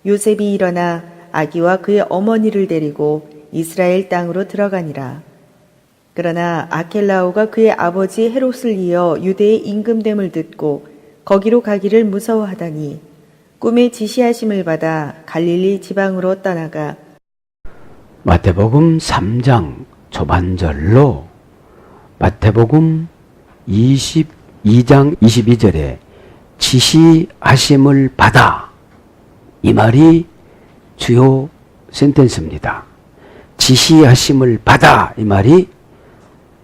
요셉이 일어나 아기와 그의 어머니를 데리고 이스라엘 땅으로 들어가니라. 그러나 아켈라오가 그의 아버지 헤롯을 이어 유대의 임금됨을 듣고 거기로 가기를 무서워하더니 꿈에 지시하심을 받아 갈릴리 지방으로 떠나가 마태복음 3장 초반절로 마태복음 22장 22절에 지시하심을 받아, 이 말이 주요 센텐스입니다. 지시하심을 받아, 이 말이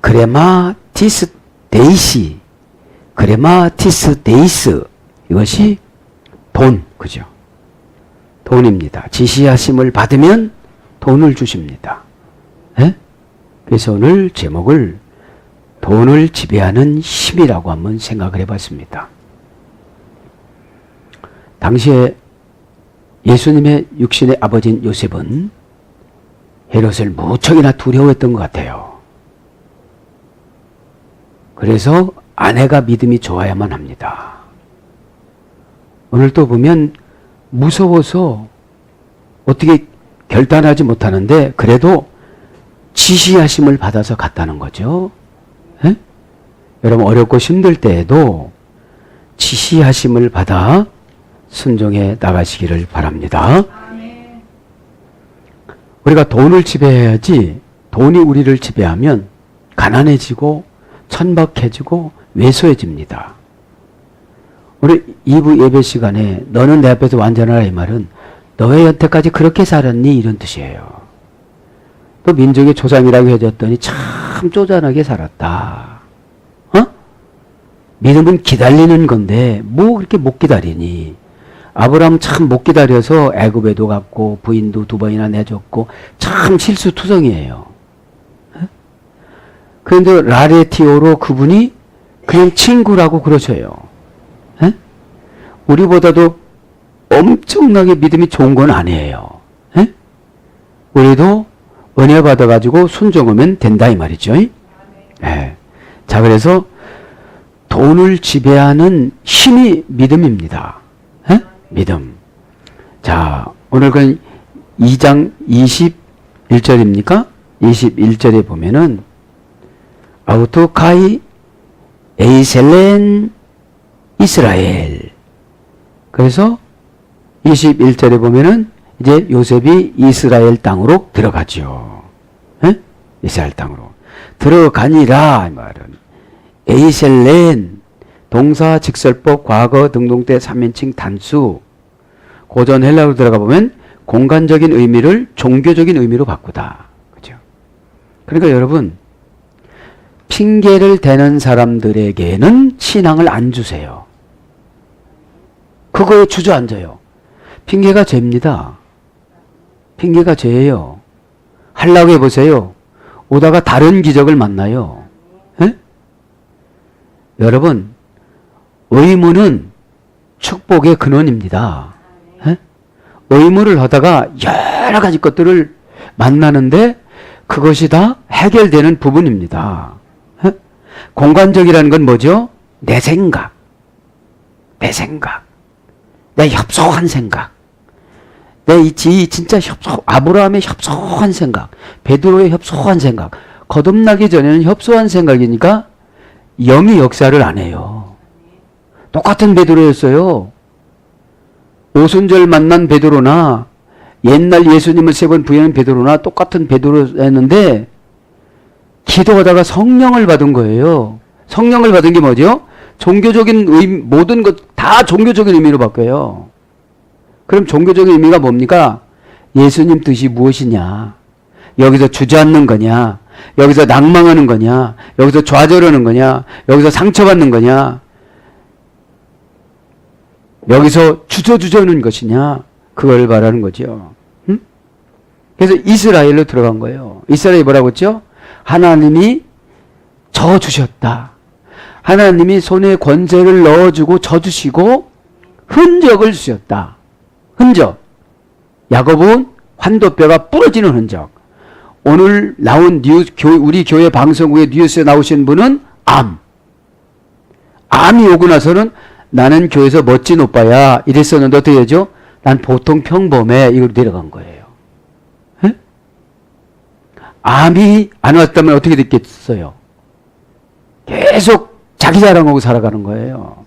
크레마티스 데이시, 크레마티스 데이스, 이것이 돈, 그죠? 돈입니다. 지시하심을 받으면 돈을 주십니다. 예? 그래서 오늘 제목을 돈을 지배하는 힘이라고 한번 생각을 해봤습니다. 당시에 예수님의 육신의 아버지인 요셉은 헤롯을 무척이나 두려워했던 것 같아요. 그래서 아내가 믿음이 좋아야만 합니다. 오늘 또 보면 무서워서 어떻게 결단하지 못하는데 그래도 지시하심을 받아서 갔다는 거죠. 에? 여러분 어렵고 힘들 때에도 지시하심을 받아 순종해 나가시기를 바랍니다. 우리가 돈을 지배해야지, 돈이 우리를 지배하면 가난해지고 천박해지고 왜소해집니다. 우리 2부 예배 시간에 너는 내 앞에서 완전하라, 이 말은 너의 여태까지 그렇게 살았니? 이런 뜻이에요. 또 민족의 조상이라고 해줬더니 참 쪼잔하게 살았다. 믿음은 기다리는 건데 뭐 그렇게 못 기다리니? 아브라함 참 못 기다려서 애굽에도 갔고 부인도 2번이나 내줬고 참 실수투성이에요. 그런데 라레티오로 그분이 그냥 친구라고 그러셔요. 우리보다도 엄청나게 믿음이 좋은 건 아니에요. 우리도 은혜 받아가지고 순종하면 된다, 이 말이죠. 자, 그래서 돈을 지배하는 힘이 믿음입니다. 믿음. 자, 오늘 그 2장 21절입니까? 21절에 보면은 아우토카이 에이셀렌 이스라엘. 그래서 21절에 보면은 이제 요셉이 이스라엘 땅으로 들어가죠. 이스라엘 땅으로 들어가니라, 이 말은 에이셀렌, 동사, 직설법, 과거, 등동태, 3인칭, 단수. 고전 헬라어로 들어가 보면 공간적인 의미를 종교적인 의미로 바꾸다. 그죠? 그러니까 여러분, 핑계를 대는 사람들에게는 신앙을 안 주세요. 그거에 주저앉아요. 핑계가 죄입니다. 핑계가 죄예요. 하려고 해보세요. 오다가 다른 기적을 만나요. 에? 여러분, 의무는 축복의 근원입니다. 에? 의무를 하다가 여러 가지 것들을 만나는데 그것이 다 해결되는 부분입니다. 에? 공간적이라는 건 뭐죠? 내 생각, 내 생각, 내 협소한 생각, 내 진짜 아브라함의 협소한 생각, 베드로의 협소한 생각, 거듭나기 전에는 협소한 생각이니까 영이 역사를 안 해요. 똑같은 베드로였어요. 오순절 만난 베드로나 옛날 예수님을 3번 부인한 베드로나 똑같은 베드로였는데 기도하다가 성령을 받은 거예요. 성령을 받은 게 뭐죠? 종교적인 모든 것 다 종교적인 의미로 바뀌어요. 그럼 종교적인 의미가 뭡니까? 예수님 뜻이 무엇이냐? 여기서 주저앉는 거냐? 여기서 낭망하는 거냐? 여기서 좌절하는 거냐? 여기서 상처받는 거냐? 여기서 주저주저하는 것이냐? 그걸 말하는 거죠. 응? 그래서 이스라엘로 들어간 거예요. 이스라엘이 뭐라고 했죠? 하나님이 져주셨다. 하나님이 손에 권세를 넣어주고 져주시고 흔적을 주셨다. 흔적. 야곱은 환도뼈가 부러지는 흔적. 오늘 나온 우리 교회 방송국에 뉴스에 나오신 분은 암이 오고 나서는 나는 교회에서 멋진 오빠야 이랬었는데 어떻게 되죠? 난 보통 평범해. 이걸 내려간 거예요. 에? 암이 안 왔다면 어떻게 됐겠어요? 계속 자기 자랑하고 살아가는 거예요.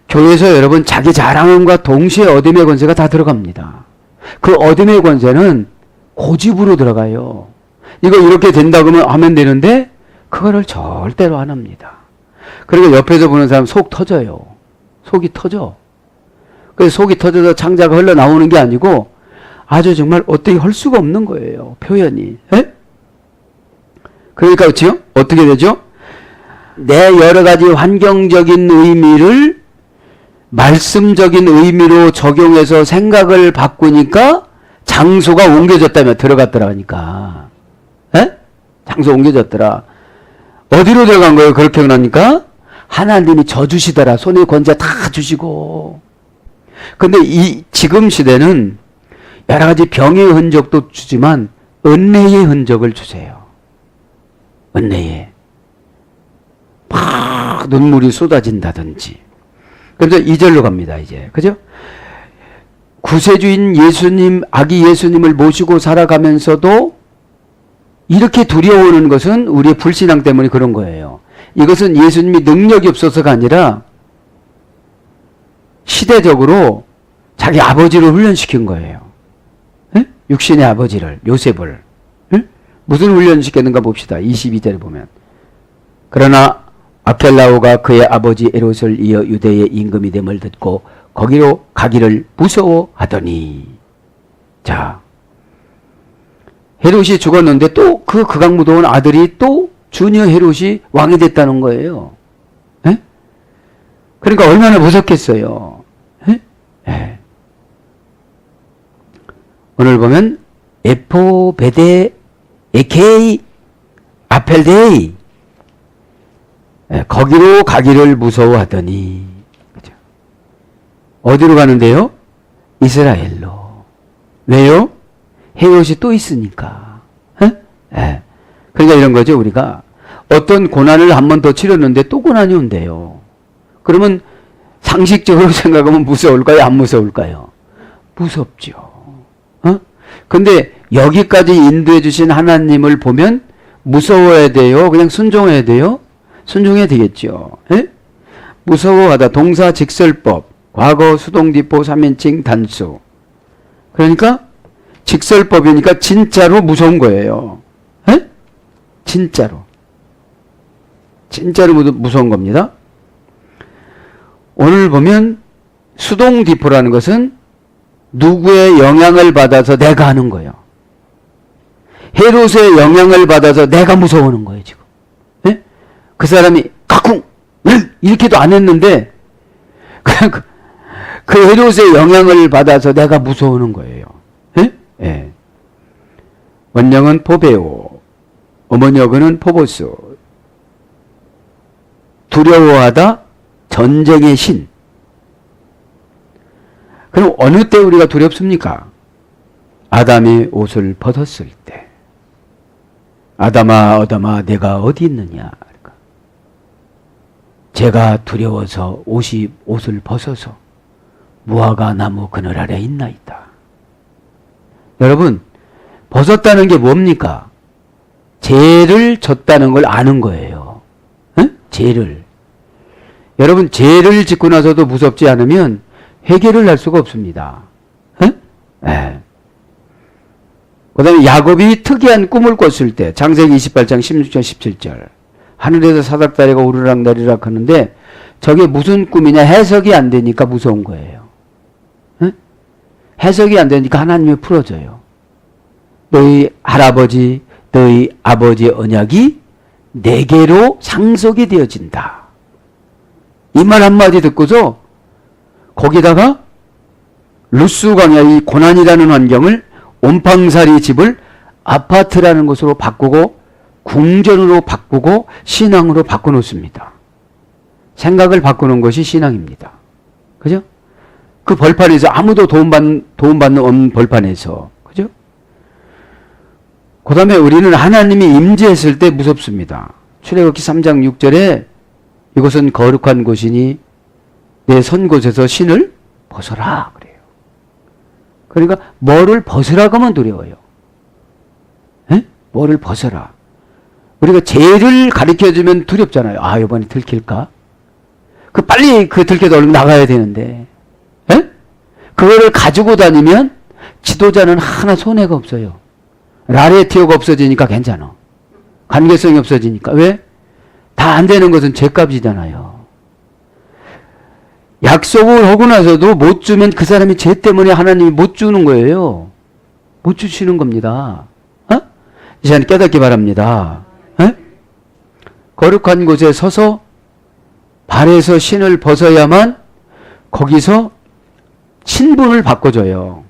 교회에서 여러분 자기 자랑과 동시에 어둠의 권세가 다 들어갑니다. 그 어둠의 권세는 고집으로 들어가요. 이거 이렇게 된다 그러면 하면 되는데 그거를 절대로 안 합니다. 그리고 옆에서 보는 사람 속 터져요. 속이 터져. 그래서 속이 터져서 창자가 흘러나오는 게 아니고 아주 정말 어떻게 할 수가 없는 거예요. 표현이. 에? 그러니까 그렇죠? 어떻게 되죠? 내 여러 가지 환경적인 의미를 말씀적인 의미로 적용해서 생각을 바꾸니까 장소가 옮겨졌다며 들어갔더라니까. 에? 장소 옮겨졌더라. 어디로 들어간 거예요? 그렇게 하니까 하나님이 저 주시더라. 손에 권세 다 주시고. 근데 이 지금 시대는 여러 가지 병의 흔적도 주지만 은혜의 흔적을 주세요. 은혜에 막 눈물이 쏟아진다든지. 그래서 2절로 갑니다. 이제 그죠? 구세주인 예수님, 아기 예수님을 모시고 살아가면서도 이렇게 두려워하는 것은 우리의 불신앙 때문에 그런 거예요. 이것은 예수님이 능력이 없어서가 아니라 시대적으로 자기 아버지를 훈련시킨 거예요. 에? 육신의 아버지를, 요셉을. 에? 무슨 훈련시켰는가 봅시다. 22절에 보면. 그러나 아켈라오가 그의 아버지 에롯을 이어 유대의 임금이 됨을 듣고 거기로 가기를 무서워하더니. 자, 헤롯이 죽었는데 또 그 극악무도한 아들이 또 주니어 헤롯이 왕이 됐다는 거예요. 에? 그러니까 얼마나 무섭겠어요. 에? 에. 오늘 보면 에포베데 에케이 아펠데이, 거기로 가기를 무서워하더니. 그죠? 어디로 가는데요? 이스라엘로. 왜요? 헤롯이 또 있으니까. 예. 그러니까 이런 거죠. 우리가 어떤 고난을 한 번 더 치렀는데 또 고난이 온대요. 그러면 상식적으로 생각하면 무서울까요? 안 무서울까요? 무섭죠. 근데 여기까지 인도해 주신 하나님을 보면 무서워야 돼요? 그냥 순종해야 돼요? 순종해야 되겠죠. 예? 무서워하다. 동사 직설법. 과거 수동디포 3인칭 단수. 그러니까 직설법이니까 진짜로 무서운 거예요. 에? 진짜로. 진짜로 무서운 겁니다. 오늘 보면 수동디포라는 것은 누구의 영향을 받아서 내가 하는 거예요. 헤롯의 영향을 받아서 내가 무서워하는 거예요, 지금. 에? 그 사람이 가쿵! 이렇게도 안 했는데 그냥 그 헤롯의 영향을 받아서 내가 무서워하는 거예요. 에? 예. 원령은 포베오, 어머니 어근은 포보스. 두려워하다, 전쟁의 신. 그럼 어느 때 우리가 두렵습니까? 아담이 옷을 벗었을 때. 아담아, 아담아, 내가 어디 있느냐? 그러니까. 제가 두려워서 옷을 벗어서 무화과 나무 그늘 아래 있나이다. 여러분, 벗었다는 게 뭡니까? 죄를 졌다는 걸 아는 거예요. 응? 죄를. 여러분, 죄를 짓고 나서도 무섭지 않으면 해결을 할 수가 없습니다. 응? 네. 그 다음에 야곱이 특이한 꿈을 꿨을 때, 창세기 28장 16절 17절. 하늘에서 사닥다리가 우르락내리락 하는데 저게 무슨 꿈이냐 해석이 안 되니까 무서운 거예요. 응? 해석이 안 되니까 하나님이 풀어줘요. 너희 할아버지, 너희 아버지의 언약이 내게로 상속이 되어진다. 이 말 한마디 듣고서 거기다가 루스 광야 이 고난이라는 환경을 옴팡사리 집을 아파트라는 곳으로 바꾸고 궁전으로 바꾸고 신앙으로 바꿔놓습니다. 생각을 바꾸는 것이 신앙입니다. 그죠? 그 벌판에서 아무도 도움받는 없는 벌판에서. 그죠? 그 다음에 우리는 하나님이 임재했을 때 무섭습니다. 출애굽기 3장 6절에 이곳은 거룩한 곳이니 내 선 곳에서 신을 벗어라 그래요. 그러니까 뭐를 벗으라고 하면 두려워요. 에? 뭐를 벗어라. 우리가 죄를 가르쳐주면 두렵잖아요. 아, 이번에 들킬까? 빨리 들켜도 얼른 나가야 되는데. 에? 그거를 가지고 다니면 지도자는 하나 손해가 없어요. 라레티오가 없어지니까 괜찮아. 관계성이 없어지니까. 왜? 다 안 되는 것은 죄값이잖아요. 약속을 하고 나서도 못 주면 그 사람이 죄 때문에 하나님이 못 주는 거예요. 못 주시는 겁니다. 이 시간에 깨닫기 바랍니다. 에? 거룩한 곳에 서서 발에서 신을 벗어야만 거기서 신분을 바꿔줘요.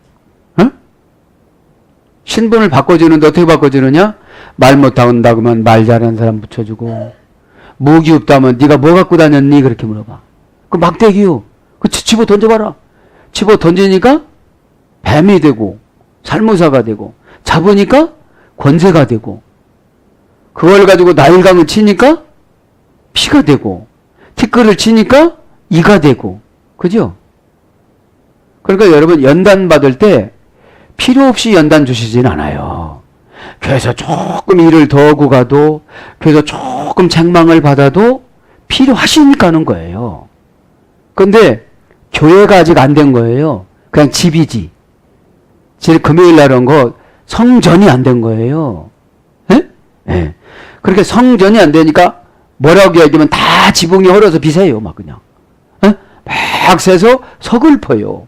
신분을 바꿔주는데 어떻게 바꿔주느냐? 말 못한다 그러면 말 잘하는 사람 붙여주고, 무기 없다면 네가 뭐 갖고 다녔니? 그렇게 물어봐. 그 막대기요. 그 집어 던져봐라. 집어 던지니까 뱀이 되고 살모사가 되고, 잡으니까 권세가 되고, 그걸 가지고 나일강을 치니까 피가 되고, 티끌을 치니까 이가 되고. 그죠? 그러니까 여러분 연단 받을 때 필요 없이 연단 주시진 않아요. 그래서 조금 일을 더 하고 가도, 그래서 조금 책망을 받아도 필요하시니까 하는 거예요. 근데 교회가 아직 안 된 거예요. 그냥 집이지. 금요일 날 한 거 성전이 안 된 거예요. 예? 예. 그렇게 성전이 안 되니까 뭐라고 얘기하면 다 지붕이 헐어서 비세요. 막 그냥. 예? 막 새서 서글퍼요.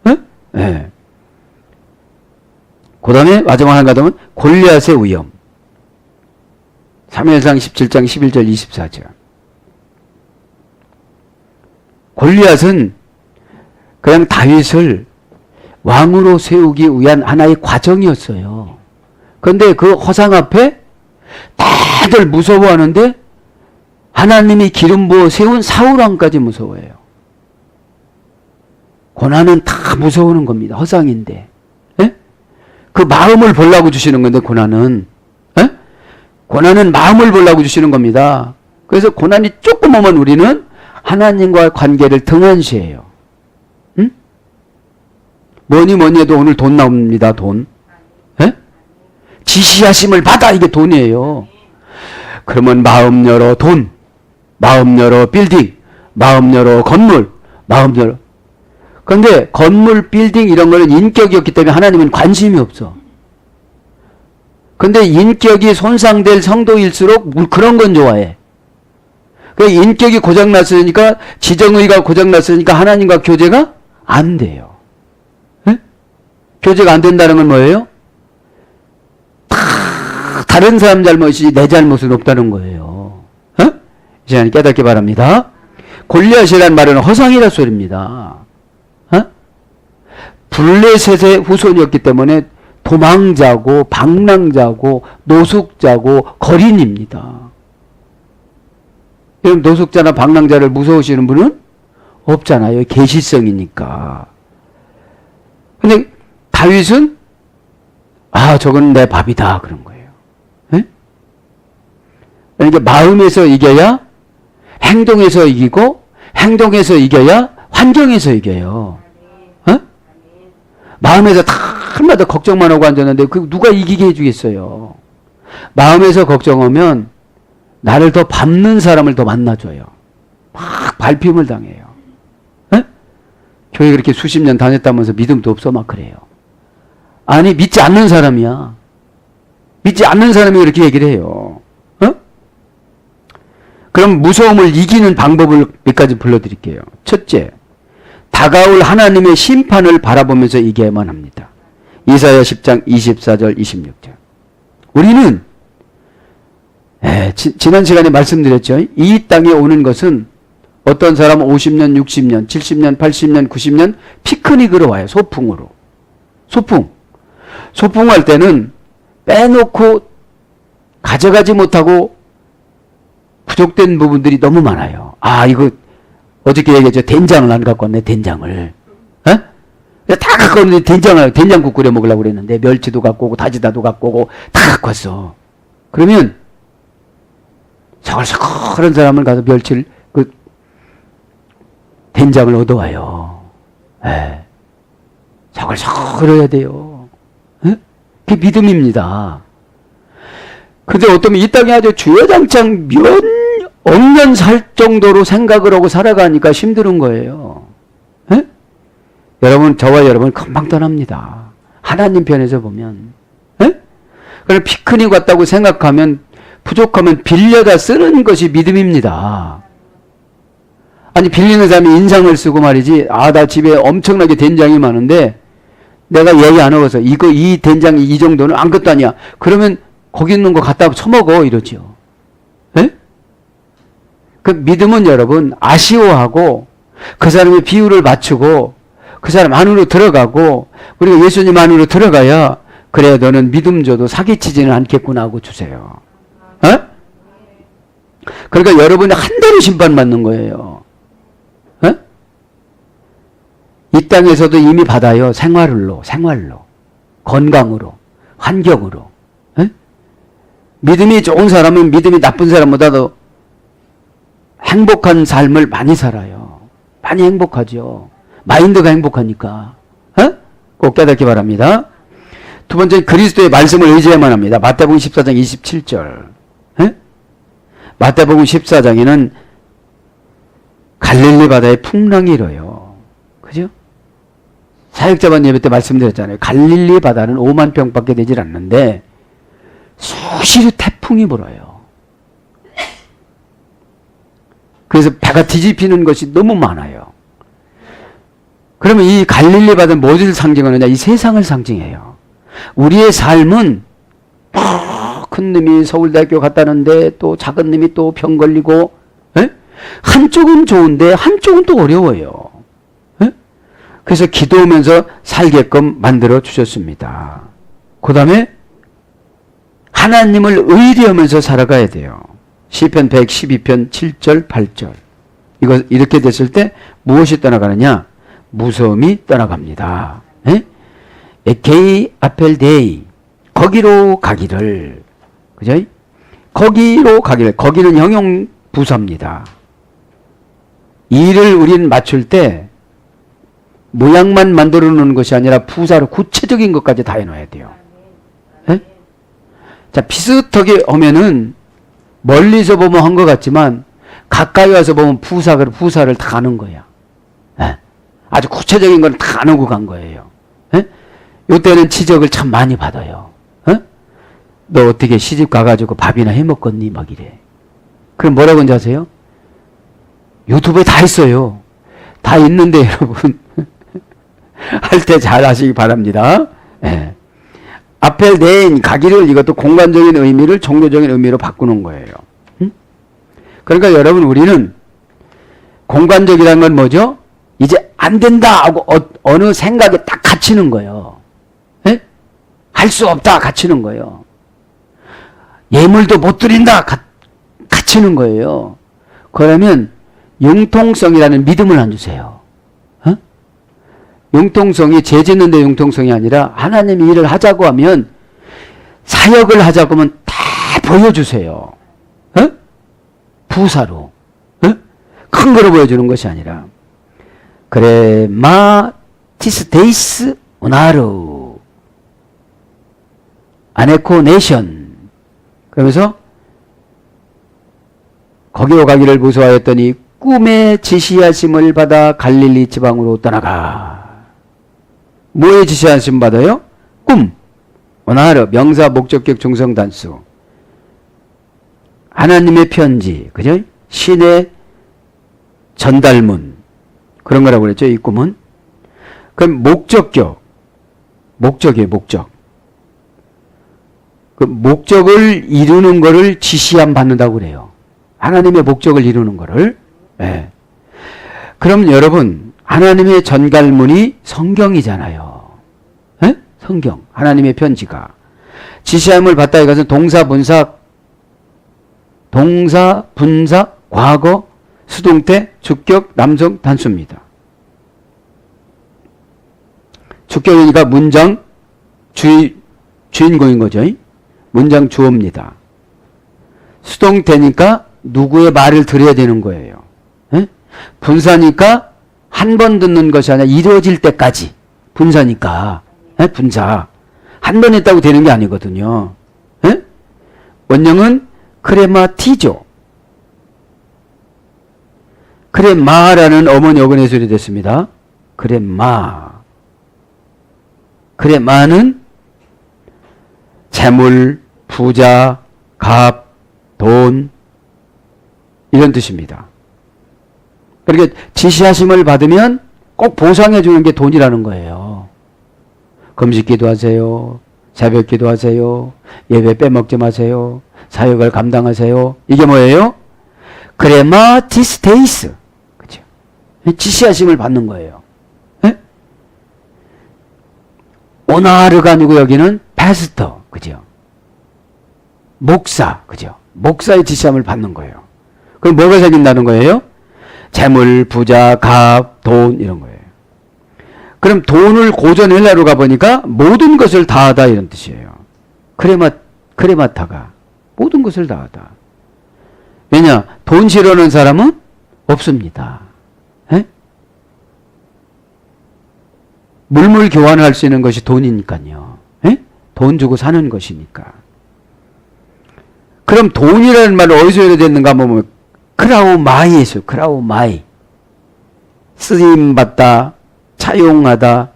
예? 예. 그 다음에 마지막 한 가닥은 골리앗의 위험. 3일상 17장 11절 24절. 골리앗은 그냥 다윗을 왕으로 세우기 위한 하나의 과정이었어요. 그런데 그 허상 앞에 다들 무서워하는데 하나님이 기름 부어 세운 사울왕까지 무서워해요. 고난은 다 무서워하는 겁니다. 허상인데. 에? 그 마음을 보려고 주시는 건데 고난은. 에? 고난은 마음을 보려고 주시는 겁니다. 그래서 고난이 조금 오면 우리는 하나님과 관계를 등한시해요. 응? 뭐니 해도 오늘 돈 나옵니다. 돈. 에? 지시하심을 받아. 이게 돈이에요. 그러면 마음 열어 돈, 마음 열어 빌딩, 마음 열어 건물, 마음 열어. 그런데 건물, 빌딩 이런 거는 인격이 없기 때문에 하나님은 관심이 없어. 근데 인격이 손상될 성도일수록 그런 건 좋아해. 그 인격이 고장났으니까, 지정의가 고장났으니까 하나님과 교제가 안 돼요. 네? 교제가 안 된다는 건 뭐예요? 다른 사람 잘못이지 내 잘못은 없다는 거예요. 이 시간에 깨닫기 바랍니다. 골리앗이라는 말은 허상이라 소리입니다. 블레셋의 후손이었기 때문에 도망자고 방랑자고 노숙자고 거린입니다. 여러분 노숙자나 방랑자를 무서우시는 분은 없잖아요. 계시성이니까. 근데 다윗은 저건 내 밥이다 그런 거예요. 네? 그러니까 마음에서 이겨야 행동에서 이기고, 행동에서 이겨야 환경에서 이겨요. 마음에서 날마다 걱정만 하고 앉았는데 그 누가 이기게 해주겠어요. 마음에서 걱정하면 나를 더 밟는 사람을 더 만나줘요. 막 밟힘을 당해요. 에? 교회 그렇게 수십 년 다녔다면서 믿음도 없어 막 그래요. 아니 믿지 않는 사람이야. 믿지 않는 사람이 그렇게 얘기를 해요. 그럼 무서움을 이기는 방법을 몇 가지 불러드릴게요. 첫째, 다가올 하나님의 심판을 바라보면서 이겨야만 합니다. 이사야 10장 24절 26절. 우리는 지난 시간에 말씀드렸죠. 이 땅에 오는 것은 어떤 사람은 50년, 60년, 70년, 80년, 90년 피크닉으로 와요. 소풍으로. 소풍할 때는 빼놓고 가져가지 못하고 부족된 부분들이 너무 많아요. 이거 어저께 얘기했죠. 된장을 안 갖고 왔네. 된장을. 다 갖고 왔는데 된장국 끓여 먹으려고 그랬는데 멸치도 갖고 오고 다지다도 갖고 오고 다 갖고 왔어. 그러면 서글서글한 사람을 가서 멸치를 된장을 얻어와요. 서글서글해야 돼요. 예? 그게 믿음입니다. 근데 어쩌면 이 땅에 아주 주야장창 몇 억년 살 정도로 생각을 하고 살아가니까 힘든 거예요. 예? 여러분, 저와 여러분 금방 떠납니다. 하나님 편에서 보면. 예? 그럼 피크닉 왔다고 생각하면 부족하면 빌려다 쓰는 것이 믿음입니다. 아니, 빌리는 사람이 인상을 쓰고 말이지, 나 집에 엄청나게 된장이 많은데 내가 얘기 안 하고서 이 된장이 이 정도는 아무것도 아니야. 그러면 거기 있는 거 갖다 처먹어 이러죠. 예? 그 믿음은 여러분 아쉬워하고 그 사람의 비율을 맞추고 그 사람 안으로 들어가고 우리가 예수님 안으로 들어가야 그래 너는 믿음 줘도 사기치지는 않겠구나 하고 주세요. 어? 그러니까 여러분이 한 대로 심판받는 거예요. 어? 이 땅에서도 이미 받아요. 생활로 건강으로 환경으로. 어? 믿음이 좋은 사람은 믿음이 나쁜 사람보다도 행복한 삶을 많이 살아요. 많이 행복하죠. 마인드가 행복하니까. 어? 꼭 깨닫기 바랍니다. 두 번째, 그리스도의 말씀을 의지해야만 합니다. 마태복음 14장 27절. 에? 마태복음 14장에는 갈릴리 바다에 풍랑이 일어요. 그죠? 사역자반 예배 때 말씀드렸잖아요. 갈릴리 바다는 5만 평밖에 되질 않는데 수시로 태풍이 불어요. 그래서 배가 뒤집히는 것이 너무 많아요. 그러면 이 갈릴리 바다는 무엇을 상징하느냐? 이 세상을 상징해요. 우리의 삶은 큰 놈이 서울대학교 갔다는데 또 작은 놈이 또 병 걸리고, 에? 한쪽은 좋은데 한쪽은 또 어려워요. 에? 그래서 기도하면서 살게끔 만들어 주셨습니다. 그 다음에 하나님을 의리하면서 살아가야 돼요. 시편 112편 7절 8절. 이거 이렇게 됐을 때 무엇이 떠나가느냐? 무서움이 떠나갑니다. 에? 에케이 아펠데이, 거기로 가기를. 그죠? 거기로 가기를. 거기는 형용 부사입니다. 일을 우리는 맞출 때 모양만 만들어 놓는 것이 아니라 부사로 구체적인 것까지 다 해놔야 돼요. 에? 자, 비슷하게 오면은 멀리서 보면 한 것 같지만 가까이 와서 보면 부사를 다 하는 거야. 에? 아주 구체적인 건 다 안 하고 간 거예요. 에? 요때는 지적을 참 많이 받아요. 어? 너 어떻게 시집 가가지고 밥이나 해 먹겠니? 막 이래. 그럼 뭐라고 하는지 아세요? 유튜브에 다 있어요. 다 있는데 여러분 할 때 잘 하시기 바랍니다. 예. 앞에 낸 가기를 이것도 공간적인 의미를 종교적인 의미로 바꾸는 거예요. 응? 그러니까 여러분 우리는 공간적이라는 건 뭐죠? 이제 안 된다 하고 어느 생각에 딱 갇히는 거예요. 예? 할 수 없다 갇히는 거예요. 예물도 못 드린다 갇히는 거예요. 그러면 융통성이라는 믿음을 안 주세요. 어? 융통성이 죄 짓는데 융통성이 아니라 하나님이 일을 하자고 하면 사역을 하자고 하면 다 보여주세요. 어? 부사로. 어? 큰 거로 보여주는 것이 아니라 그래 마티스데이스 오나르 아네코 네션. 그러면서 거기로 가기를 무서워하였더니 꿈의 지시하심을 받아 갈릴리 지방으로 떠나가. 뭐의 지시하심 받아요? 꿈. 오나르 명사 목적격 중성 단수. 하나님의 편지. 그죠? 신의 전달문. 그런 거라고 그랬죠, 이 꿈은. 그럼 목적격. 목적이에요, 목적. 그 목적을 이루는 거를 지시함 받는다고 그래요. 하나님의 목적을 이루는 거를. 예. 그럼 여러분, 하나님의 전갈문이 성경이잖아요. 예? 성경. 하나님의 편지가. 지시함을 받다 이것은 동사, 분사, 과거, 수동태, 주격, 남성, 단수입니다. 주격이니까 문장, 주인공인 거죠. 문장 주어입니다. 수동태니까 누구의 말을 들어야 되는 거예요. 에? 분사니까 한 번 듣는 것이 아니라 이루어질 때까지 분사니까. 예? 분사. 한 번 했다고 되는 게 아니거든요. 예? 원형은 크레마티죠. 크레마라는 어머니 어근의 소리 됐습니다. 크레마. 크레마는 재물, 부자, 갑, 돈 이런 뜻입니다. 그러니까 지시하심을 받으면 꼭 보상해 주는 게 돈이라는 거예요. 금식기도 하세요. 새벽기도 하세요. 예배 빼먹지 마세요. 사역을 감당하세요. 이게 뭐예요? 크레마티스테이스. 그죠? 지시하심을 받는 거예요. 예? 오나르가 아니고 여기는 패스터. 그죠? 목사. 그죠? 목사의 지시함을 받는 거예요. 그럼 뭐가 생긴다는 거예요? 재물, 부자, 갑, 돈 이런 거예요. 그럼 돈을 고전 헬라로 가보니까 모든 것을 다하다 이런 뜻이에요. 크레마타가 모든 것을 다하다. 왜냐? 돈 싫어하는 사람은 없습니다. 에? 물물 교환할 수 있는 것이 돈이니까요. 에? 돈 주고 사는 것이니까. 그럼 돈이라는 말은 어디서 유래됐는가 보면 크라우마이에서 크라우마이. 쓰임받다, 차용하다,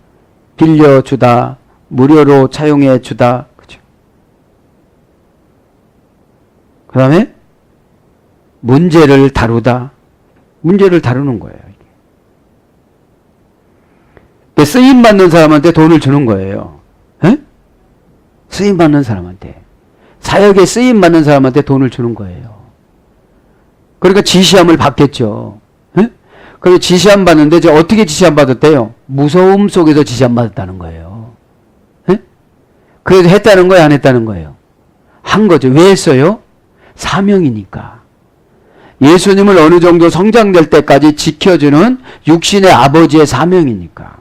빌려주다, 무료로 차용해 주다. 그죠? 그 다음에 문제를 다루다. 문제를 다루는 거예요. 쓰임받는 사람한테 돈을 주는 거예요. 에? 쓰임받는 사람한테. 사역에 쓰임받는 사람한테 돈을 주는 거예요. 그러니까 지시함을 받겠죠. 에? 그리고 지시함 받는데 이제 어떻게 지시함 받았대요? 무서움 속에서 지시함 받았다는 거예요. 에? 그래서 했다는 거예요? 안 했다는 거예요? 한 거죠. 왜 했어요? 사명이니까. 예수님을 어느 정도 성장될 때까지 지켜주는 육신의 아버지의 사명이니까.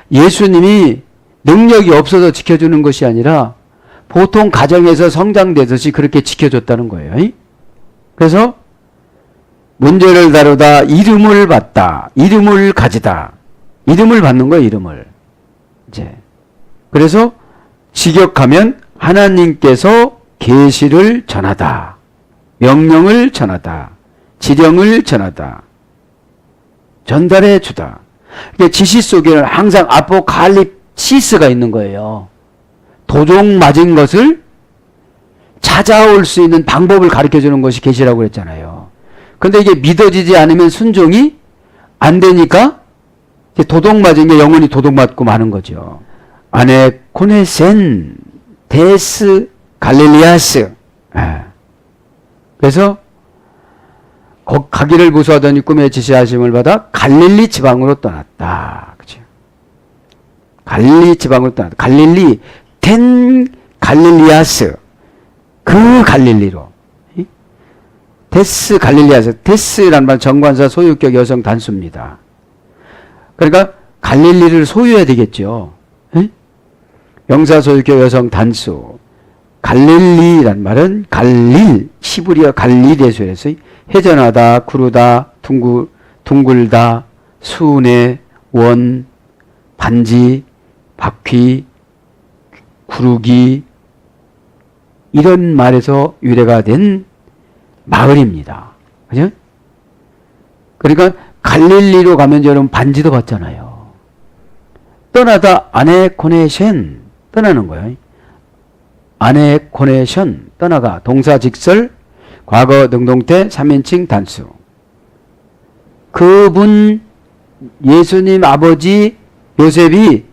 예수님이 능력이 없어서 지켜주는 것이 아니라 보통 가정에서 성장되듯이 그렇게 지켜줬다는 거예요. 그래서 문제를 다루다, 이름을 받다, 이름을 가지다. 이름을 받는 거예요, 이름을. 이제. 그래서 직역하면 하나님께서 계시를 전하다. 명령을 전하다. 지령을 전하다. 전달해 주다. 지시 속에는 항상 아포칼립시스가 있는 거예요. 도종 맞은 것을 찾아올 수 있는 방법을 가르쳐 주는 것이 계시라고 그랬잖아요. 근데 이게 믿어지지 않으면 순종이 안 되니까 도둑 맞은 게 영원히 도둑 맞고 마는 거죠. 아네 코네센 데스 갈릴리아스. 그래서 가기를 무수하더니 꿈에 지시하심을 받아 갈릴리 지방으로 떠났다. 그죠? 갈릴리 지방으로 떠났다. 갈릴리 텐 갈릴리아스. 그 갈릴리로. 데스 갈릴리아스. 데스라는 말 정관사 소유격 여성 단수입니다. 그러니까 갈릴리를 소유해야 되겠죠. 명사 소유격 여성 단수. 갈릴리란 말은 갈릴, 시브리어 갈릴에서 회전하다, 구르다, 둥글다, 순회, 원, 반지, 바퀴, 구르기 이런 말에서 유래가 된 마을입니다. 그죠? 그러니까 갈릴리로 가면 여러분 반지도 받잖아요. 떠나다 아네코네션 떠나는 거예요. 아네코네션 떠나가 동사 직설 과거 능동태 3인칭 단수. 그분 예수님 아버지 요셉이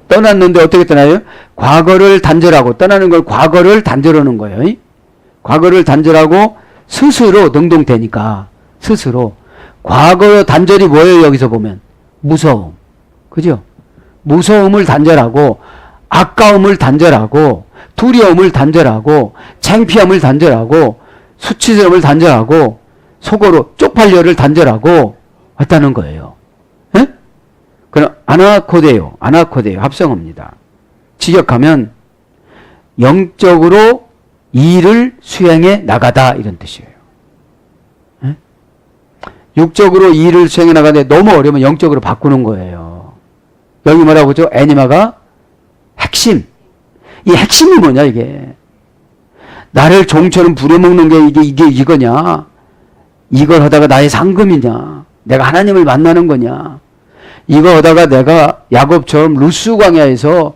떠났는데 어떻게 떠나요? 과거를 단절하고 떠나는 걸 과거를 단절하는 거예요. 과거를 단절하고 스스로 능동태니까 스스로 과거 단절이 뭐예요? 여기서 보면 무서움. 그죠? 무서움을 단절하고 아까움을 단절하고 두려움을 단절하고 창피함을 단절하고 수치스러움을 단절하고 속으로 쪽팔려를 단절하고 왔다는 거예요. 에? 그럼 아나코데요. 합성어입니다. 직역하면 영적으로 일을 수행해 나가다 이런 뜻이에요. 에? 육적으로 일을 수행해 나가는데 너무 어려우면 영적으로 바꾸는 거예요. 여기 뭐라고 하죠? 애니마가 핵심. 이 핵심이 뭐냐, 이게. 나를 종처럼 부려먹는 게 이게 이거냐? 이걸 하다가 나의 상금이냐? 내가 하나님을 만나는 거냐? 이거 하다가 내가 야곱처럼 루스 광야에서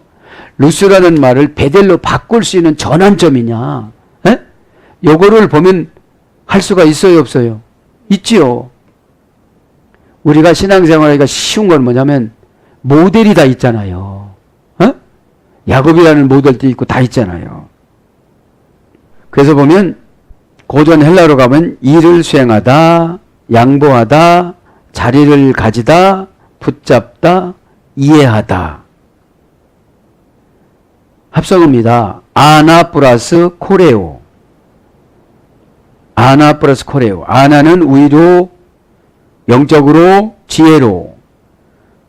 루스라는 말을 베델로 바꿀 수 있는 전환점이냐? 에? 요거를 보면 할 수가 있어요, 없어요? 있지요. 우리가 신앙생활하기가 쉬운 건 뭐냐면 모델이 다 있잖아요. 어? 야곱이라는 모델도 있고 다 있잖아요. 그래서 보면 고전 헬라로 가면 일을 수행하다, 양보하다, 자리를 가지다, 붙잡다, 이해하다. 합성어입니다. 아나 플러스 코레오. 아나 플러스 코레오. 아나는 우위로, 영적으로, 지혜로.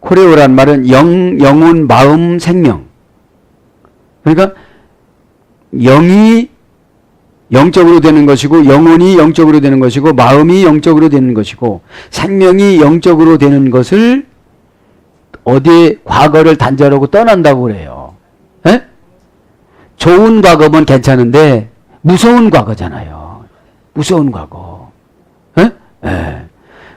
코레오란 말은 영혼, 마음, 생명. 그러니까 영이 영적으로 되는 것이고, 영혼이 영적으로 되는 것이고, 마음이 영적으로 되는 것이고, 생명이 영적으로 되는 것을 어디에 과거를 단절하고 떠난다고 그래요. 에? 좋은 과거면 괜찮은데 무서운 과거잖아요. 무서운 과거. 에? 에.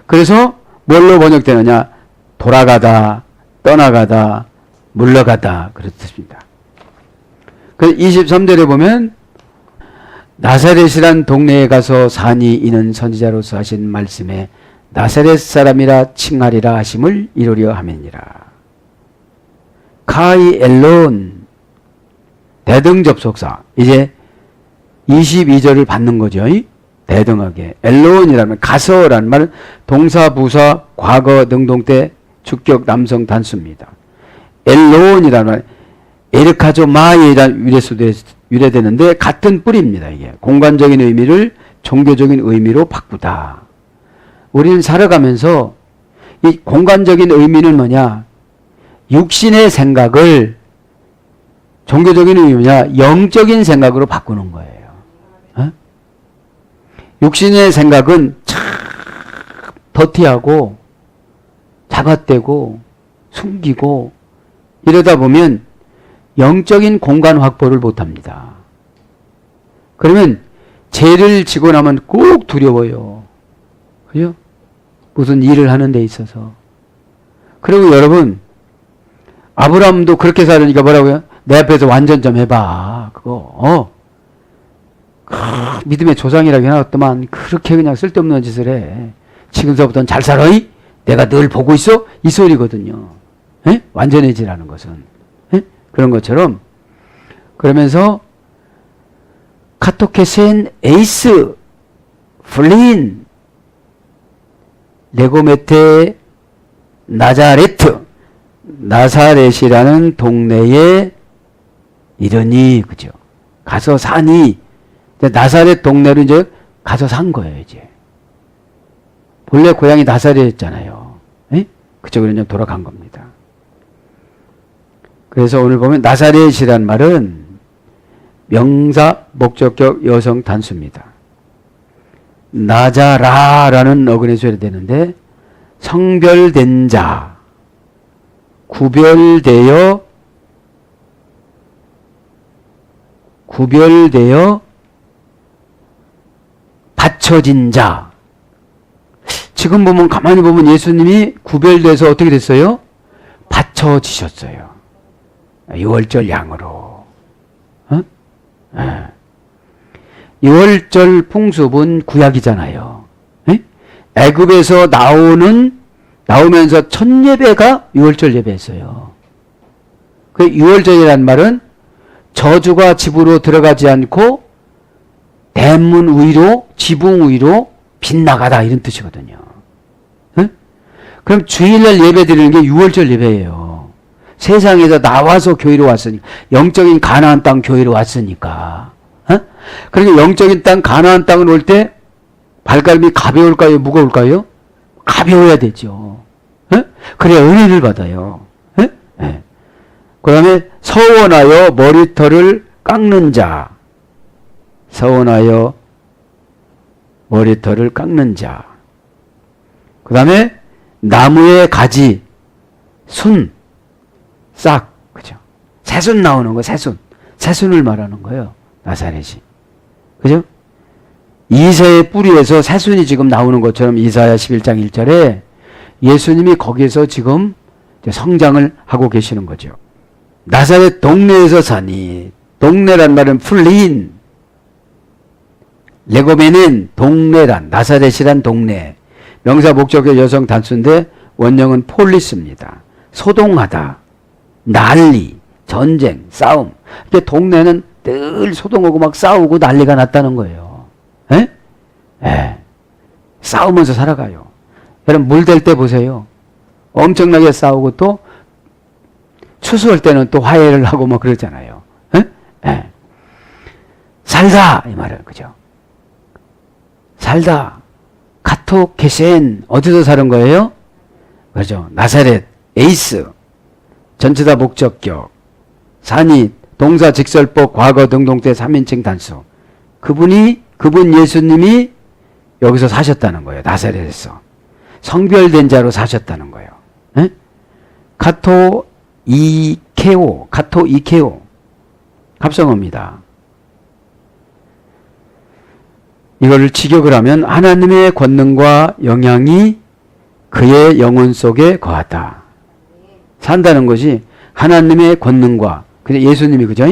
그래서 뭘로 번역되느냐? 돌아가다, 떠나가다, 물러가다 그렇습니다. 그래서 23절에 보면 나사렛이란 동네에 가서 사니 이는 선지자로서 하신 말씀에 나사렛 사람이라 칭하리라 하심을 이루려 함이니라. 카이 엘론 대등접속사. 이제 22절을 받는 거죠. 대등하게. 엘론이라면 가서라는 말은 동사, 부사, 과거, 능동태, 주격, 남성 단수입니다. 엘론이라는 말 에르카조 마이란 유래수도 유래되는데 같은 뿌리입니다. 이게 공간적인 의미를 종교적인 의미로 바꾸다. 우리는 살아가면서 이 공간적인 의미는 뭐냐? 육신의 생각을 종교적인 의미냐? 영적인 생각으로 바꾸는 거예요. 어? 육신의 생각은 참 더티하고 자갓되고 숨기고 이러다 보면 영적인 공간 확보를 못합니다. 그러면 죄를 지고 나면 꼭 두려워요. 그죠? 무슨 일을 하는 데 있어서. 그리고 여러분 아브라함도 그렇게 살으니까 뭐라고요? 내 앞에서 완전 좀 해봐. 그거 믿음의 조상이라고 해놨더만 그렇게 그냥 쓸데없는 짓을 해. 지금서부터는 잘 살아? 내가 늘 보고 있어? 이 소리거든요. 에? 완전해지라는 것은. 에? 그런 것처럼 그러면서 카토케센 에이스 플린 레고메테 나자레트 나사렛이라는 동네에 이르니 그죠? 가서 사니 나사렛 동네로 이제 가서 산 거예요. 이제 본래 고향이 나사렛이었잖아요. 에? 그쪽으로 이제 돌아간 겁니다. 그래서 오늘 보면 나사렛이란 말은 명사 목적격 여성 단수입니다. 나자라라는 어근에서 해야 되는데 성별된 자, 구별되어 받쳐진 자. 지금 보면 가만히 보면 예수님이 구별돼서 어떻게 됐어요? 받쳐지셨어요. 유월절 양으로. 어? 네. 유월절 풍습은 구약이잖아요. 네? 애굽에서 나오면서 첫 예배가 유월절 예배였어요. 그 유월절이라는 말은 저주가 집으로 들어가지 않고 대문 위로 지붕 위로 빗나가다 이런 뜻이거든요. 네? 그럼 주일날 예배 드리는 게 유월절 예배예요. 세상에서 나와서 교회로 왔으니까 영적인 가나안 땅 교회로 왔으니까. 그러니까 영적인 땅 가나안 땅을 올 때 발걸음이 가벼울까요? 무거울까요? 가벼워야 되죠. 그래야 은혜를 받아요. 그 다음에 서원하여 머리털을 깎는 자. 서원하여 머리털을 깎는 자. 그 다음에 나무의 가지, 순. 싹, 그죠? 새순 나오는 거, 새순. 새순을 말하는 거예요. 나사렛이. 그죠? 이새의 뿌리에서 새순이 지금 나오는 것처럼 이사야 11장 1절에 예수님이 거기에서 지금 성장을 하고 계시는 거죠. 나사렛 동네에서 사니, 동네란 말은 풀린, 레고메는 동네란, 나사렛이란 동네. 명사 목적의 여성 단수인데 원형은 폴리스입니다. 소동하다, 난리, 전쟁, 싸움. 이게 동네는 늘 소동하고 막 싸우고 난리가 났다는 거예요. 에? 에. 싸우면서 살아가요. 여러분 물 댈 때 보세요. 엄청나게 싸우고 또 추수할 때는 또 화해를 하고 뭐 그러잖아요. 에? 에. 살다 이 말은 그죠? 살다. 카토 케센 어디서 사는 거예요? 그죠? 나사렛, 에이스. 전체 다 목적격. 산이, 동사, 직설법, 과거, 등동태, 3인칭 단수. 그분 예수님이 여기서 사셨다는 거예요. 나사렛에서. 성별된 자로 사셨다는 거예요. 에? 카토 이케오. 합성어입니다. 이걸 직역을 하면 하나님의 권능과 영향이 그의 영혼 속에 거하다. 산다는 것이 하나님의 권능과, 근데 예수님이 그죠?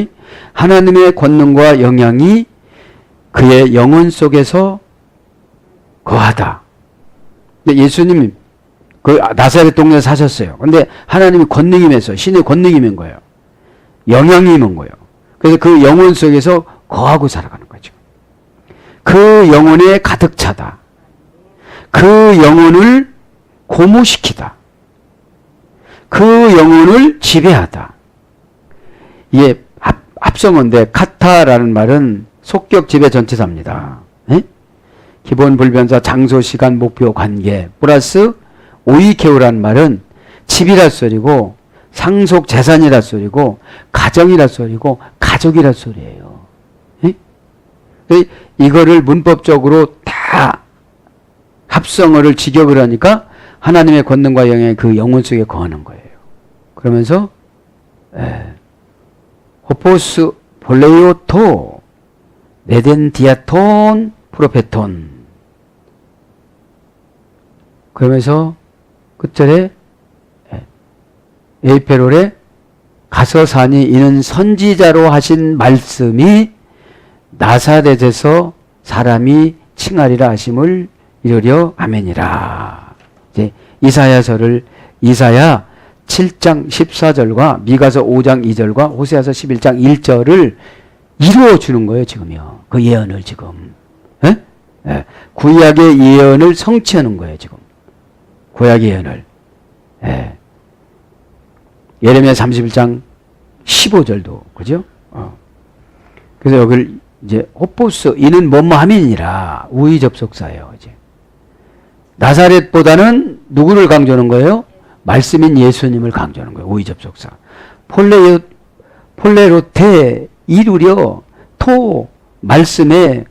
하나님의 권능과 영향이 그의 영혼 속에서 거하다. 근데 예수님이 그 나사렛 동네에 사셨어요. 근데 하나님이 권능이 임해서 신의 권능이 임한 거예요. 영향이 임한 거예요. 그래서 그 영혼 속에서 거하고 살아가는 거죠. 그 영혼에 가득 차다. 그 영혼을 고무시키다. 그 영혼을 지배하다. 이게 합성어인데 카타라는 말은 속격 지배 전치사입니다. 에? 기본 불변사 장소 시간 목표 관계 플러스 오이케오라는 말은 집이라 소리고 상속 재산이라 소리고 가정이라 소리고 가족이라 소리예요. 에? 이거를 문법적으로 다 합성어를 직역을 하니까 하나님의 권능과 영향이 그 영혼 속에 거하는 거예요. 그러면서 호포스 볼레오토 메덴디아톤 프로페톤 그러면서 끝절에 에이페롤에 가서 사니 이는 선지자로 하신 말씀이 나사렛에서 사람이 칭하리라 하심을 이루려 아멘이라. 이제 이사야서를 이사야 7장 14절과 미가서 5장 2절과 호세아서 11장 1절을 이루어 주는 거예요, 지금요. 그 예언을 지금. 에? 에. 구약의 예언을 성취하는 거예요, 지금. 구약의 예언을. 에. 예레미야 31장 15절도 그죠? 그래서 여기를 이제 호포스 이는 뭐뭐함이니라 우의 접속사예요. 이제 나사렛보다는 누구를 강조하는 거예요? 말씀인 예수님을 강조하는 거예요. 우의 접속사. 폴레로테 이루려 토 말씀에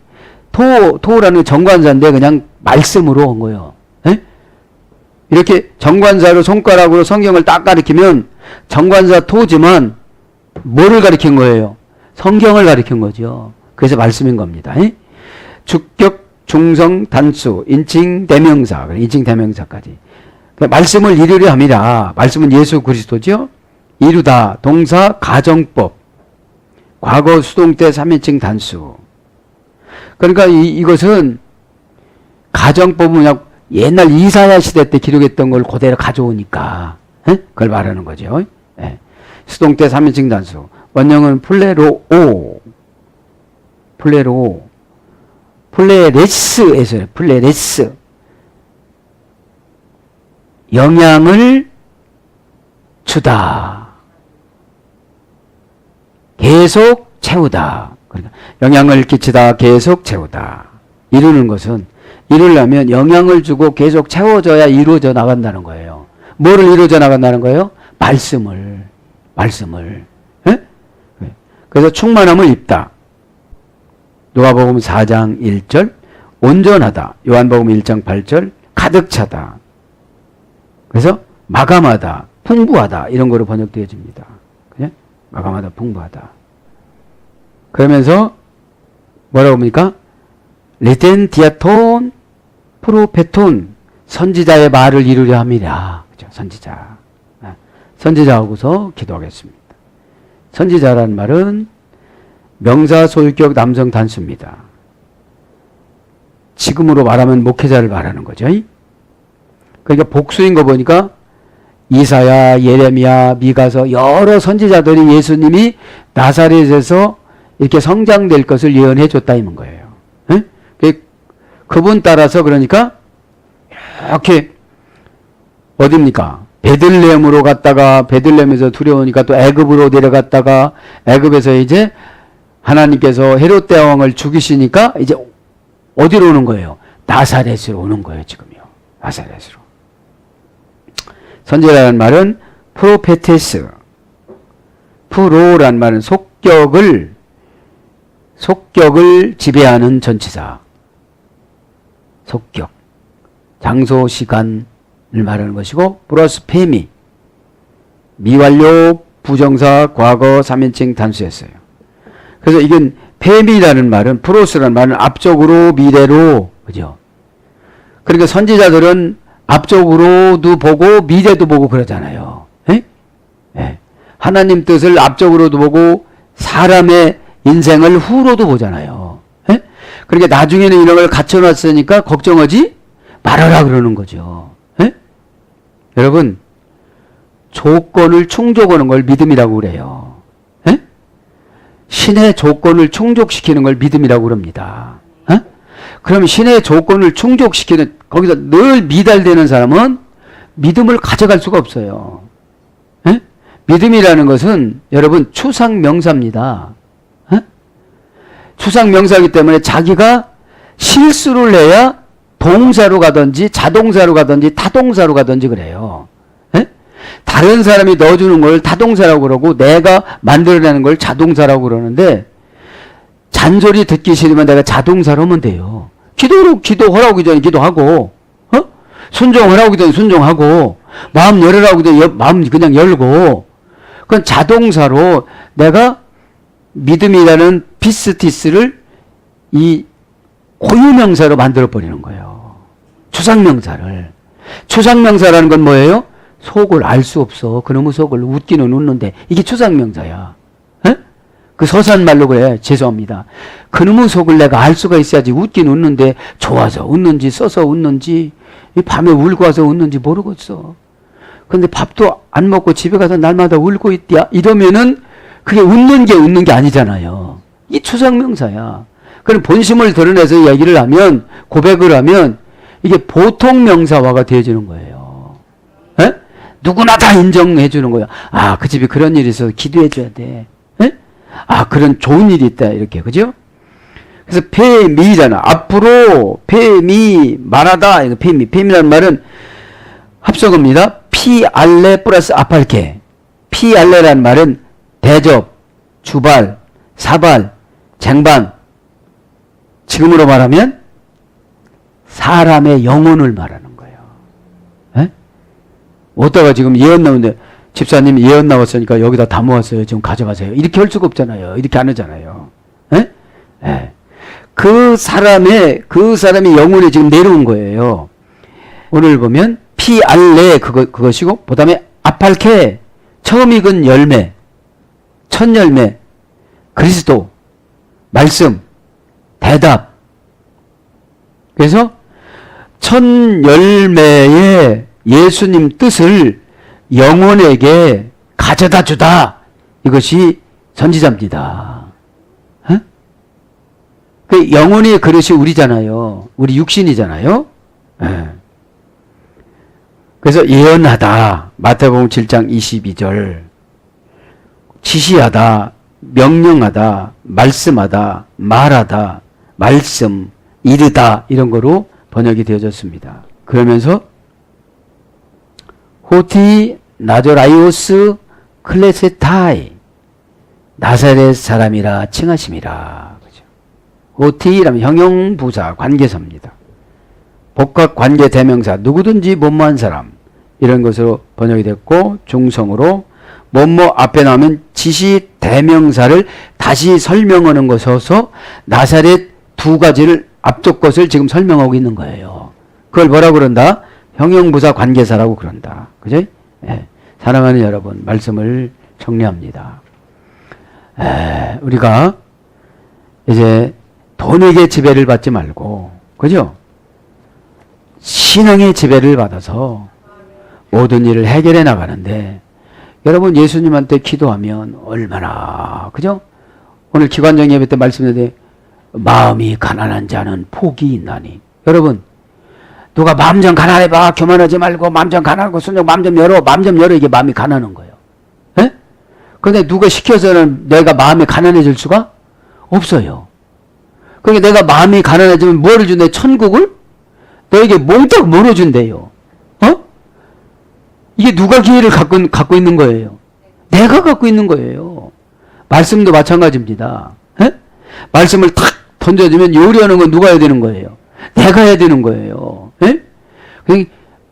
토라는 정관사인데 그냥 말씀으로 한 거예요. 에? 이렇게 정관사로 손가락으로 성경을 딱 가리키면 정관사 토지만 뭐를 가리킨 거예요? 성경을 가리킨 거죠. 그래서 말씀인 겁니다. 에? 주격, 중성, 단수, 인칭, 대명사, 인칭, 대명사까지. 말씀을 이루려 함이라. 말씀은 예수 그리스도죠. 이루다, 동사, 가정법, 과거 수동태 3인칭 단수. 그러니까 이것은 가정법은 그냥 옛날 이사야 시대 때 기록했던 걸 그대로 가져오니까 에? 그걸 말하는 거죠. 에. 수동태 3인칭 단수. 원형은 플레로오. 플레레스에서 플레레스. 영향을 주다. 계속 채우다. 그러니까 영향을 끼치다, 계속 채우다. 이루는 것은 이루려면 영향을 주고 계속 채워져야 이루어져 나간다는 거예요. 뭐를 이루어져 나간다는 거예요? 말씀을. 에? 그래서 충만함을 입다. 누가복음 4장 1절 온전하다. 요한복음 1장 8절 가득 차다. 그래서 마감하다. 풍부하다 이런 거로 번역되어집니다. 그냥 마감하다, 풍부하다. 그러면서 뭐라고 합니까? 레텐 디아톤 프로페톤, 선지자의 말을 이루려 함이라. 그죠? 선지자. 선지자하고서 기도하겠습니다. 선지자라는 말은 명사 소유격 남성 단수입니다. 지금으로 말하면 목회자를 말하는 거죠. 그러니까 복수인 거 보니까 이사야, 예레미야, 미가서 여러 선지자들이 예수님이 나사렛에서 이렇게 성장될 것을 예언해 줬다 이런 거예요. 그분 따라서 그러니까 이렇게 어딥니까? 베들레헴으로 갔다가 베들레헴에서 두려우니까 또 애굽으로 내려갔다가 애굽에서 이제 하나님께서 헤롯 대왕을 죽이시니까 이제 어디로 오는 거예요? 나사렛으로 오는 거예요, 지금요. 나사렛으로. 선지자라는 말은 프로페테스. 프로란 말은 속격을 지배하는 전치사. 속격. 장소, 시간을 말하는 것이고, 플러스 페미. 미완료, 부정사, 과거, 3인칭 단수였어요. 그래서 이건 페미라는 말은, 프로스라는 말은 앞쪽으로, 미래로, 그죠? 그러니까 선지자들은 앞쪽으로도 보고, 미래도 보고 그러잖아요. 에? 예. 하나님 뜻을 앞쪽으로도 보고, 사람의 인생을 후로도 보잖아요. 에? 그러니까 나중에는 이런 걸 갖춰놨으니까 걱정하지 말아라 그러는 거죠. 에? 여러분, 조건을 충족하는 걸 믿음이라고 그래요. 에? 신의 조건을 충족시키는 걸 믿음이라고 그럽니다. 에? 그럼 신의 조건을 충족시키는, 거기서 늘 미달되는 사람은 믿음을 가져갈 수가 없어요. 에? 믿음이라는 것은 여러분 추상명사입니다. 에? 추상명사이기 때문에 자기가 실수를 해야 동사로 가든지 자동사로 가든지 타동사로 가든지 그래요. 에? 다른 사람이 넣어주는 걸 타동사라고 그러고 내가 만들어내는 걸 자동사라고 그러는데 잔소리 듣기 싫으면 내가 자동사로 하면 돼요. 기도하라고 전에 기도하고, 순종하라고 전에 순종하고, 마음 열으라고 전에 마음 그냥 열고, 그건 자동사로 내가 믿음이라는 피스티스를 이 고유명사로 만들어버리는 거예요. 추상명사를. 추상명사라는 건 뭐예요? 속을 알 수 없어. 그놈의 속을 웃기는 웃는데 이게 추상명사야. 에? 그 서산말로 그래. 죄송합니다. 그놈의 속을 내가 알 수가 있어야지. 웃기는 웃는데 좋아서 웃는지 써서 웃는지 밤에 울고 와서 웃는지 모르겠어. 근데 밥도 안 먹고 집에 가서 날마다 울고 있디야. 이러면은 그게 웃는 게 아니잖아요. 이 추상명사야. 그럼 본심을 드러내서 얘기를 하면, 고백을 하면 이게 보통 명사화가 되어지는 거예요. 에? 누구나 다 인정해 주는 거야. 아, 그 집에 그런 일이 있어서 기도해 줘야 돼. 에? 아, 그런 좋은 일이 있다. 이렇게. 그죠? 그래서 페미잖아. 앞으로 페미 말하다. 이거 페미라는 말은 합성어입니다. 피알레 플러스 아팔케. 피알레라는 말은 대접, 주발, 사발, 쟁반. 지금으로 말하면 사람의 영혼을 말하는 거예요. 에? 어디다가 지금 예언 나오는데 집사님이 예언 나왔으니까 여기다 다 모았어요. 지금 가져가세요. 이렇게 할 수가 없잖아요. 이렇게 안 하잖아요. 에? 에. 그 사람의 영혼이 지금 내려온 거예요. 오늘 보면 피알레 그것이고 그다음에 아팔케 처음 익은 열매, 첫 열매, 그리스도, 말씀, 대답. 그래서 첫 열매의 예수님 뜻을 영혼에게 가져다 주다. 이것이 선지자입니다. 어? 그 영혼의 그릇이 우리잖아요. 우리 육신이잖아요. 네. 그래서 예언하다. 마태복음 7장 22절. 지시하다. 명령하다. 말씀하다. 말하다. 말씀. 이르다. 이런 거로 번역이 되어졌습니다. 그러면서 호티 나조라이오스 클레세타이 나사렛 사람이라 칭하심이라. 그죠? 호티라면 형용부사 관계사입니다. 복합 관계 대명사 누구든지 못마한 사람 이런 것으로 번역이 됐고, 중성으로 뭐뭐 앞에 나오면 지시 대명사를 다시 설명하는 것에서 나사렛 두 가지를 앞쪽 것을 지금 설명하고 있는 거예요. 그걸 뭐라고 그런다? 형용부사 관계사라고 그런다. 그죠? 예. 사랑하는 여러분, 말씀을 정리합니다. 우리가 이제 돈에게 지배를 받지 말고, 그죠? 신앙의 지배를 받아서 모든 일을 해결해 나가는데, 여러분 예수님한테 기도하면 얼마나, 그죠? 오늘 기관장 예배 때 말씀드렸는데, 마음이 가난한 자는 복이 있나니. 여러분, 누가 마음 좀 가난해봐, 교만하지 말고 마음 좀 가난하고 순종 마음 좀 열어, 마음 좀 열어, 이게 마음이 가난한 거예요. 예? 그런데 누가 시켜서는 내가 마음이 가난해질 수가 없어요. 그러니까 내가 마음이 가난해지면 뭐를 준대? 천국을 너에게 몽땅 물어준대요. 어? 이게 누가 기회를 갖고 있는 거예요? 내가 갖고 있는 거예요. 말씀도 마찬가지입니다. 에? 말씀을 탁 던져주면 요리하는 건 누가 해야 되는 거예요? 내가 해야 되는 거예요. 에?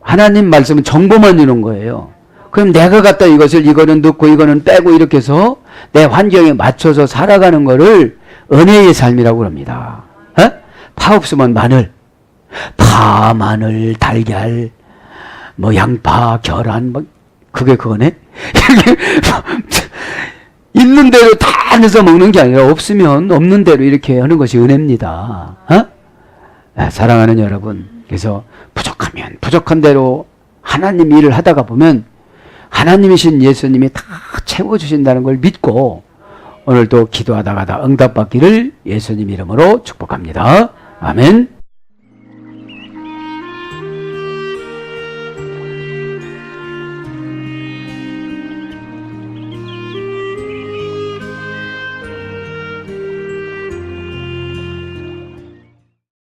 하나님 말씀은 정보만 주는 거예요. 그럼 내가 갖다 이거는 넣고 이거는 빼고 이렇게 해서 내 환경에 맞춰서 살아가는 거를 은혜의 삶이라고 합니다. 에? 파 없으면 마늘, 파, 마늘, 달걀, 뭐 양파, 계란, 뭐 그게 그거네. 있는 대로 다 넣어서 먹는 게 아니라 없으면 없는 대로 이렇게 하는 것이 은혜입니다. 사랑하는 여러분, 그래서 부족하면 부족한 대로 하나님 일을 하다가 보면 하나님이신 예수님이 다 채워주신다는 걸 믿고 오늘도 기도하다가 다 응답받기를 예수님 이름으로 축복합니다. 아멘.